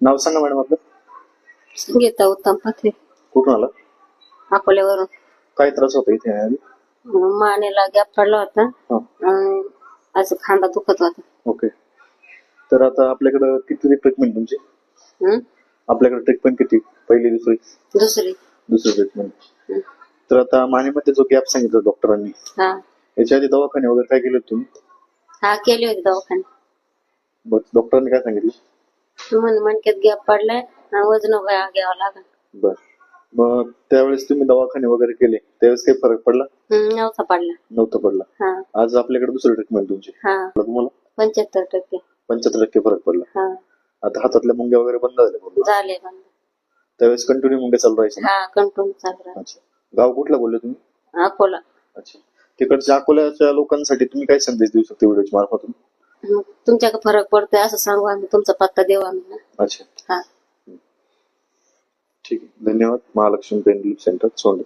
नाव सांगा मॅडम आपलं. संगीता उत्तम पत्रे, कुठून आला? अकोल्यावरून. काय त्रास होता इथे आधी? मानेला गॅप पडला होता. हा. असं खांदा दुखत होता. ओके. तर आता आपल्याकडे किती ट्रीटमेंट तुमची? आपल्याकडे ट्रीटमेंट किती? पहिली दुसरी ट्रीटमेंट. तर आता मानेमध्ये जो गॅप सांगितला डॉक्टरांनी, याच्या आधी दवाखाने वगैरे काय केले तुम्ही? हा, केले होते दवाखाने. डॉक्टरांनी काय सांगितलं? मणक्यात गॅप पडलाय, वजन घ्यावं लागेल. बर. मग त्यावेळेस तुम्ही दवाखाने वगैरे केले, त्यावेळेस काही फरक पडला? नव्हता पडला. आज आपल्याकडे दुसरी ट्रीटमेंट तुमची. तुम्हाला 75% फरक पडला. आता हातातल्या मुंग्या वगैरे बंद झाले. त्यावेळेस कंटिन्यू मुंग्या चालू राहायच्या? कंटिन्यू चालू राहायचे. अच्छा. गाव कुठला बोलले तुम्ही? अकोला. अच्छा. तिकडच्या अकोल्याच्या लोकांसाठी तुम्ही काय संदेश देऊ शकता व्हिडिओच्या मार्फतून? तुमच्याकडे फरक पडतोय असं सांगू आम्ही, तुमचा पत्ता देऊ आम्ही. अच्छा. ठीक आहे, धन्यवाद. महालक्ष्मी पेन रिलीफ सेंटर, सोंडे.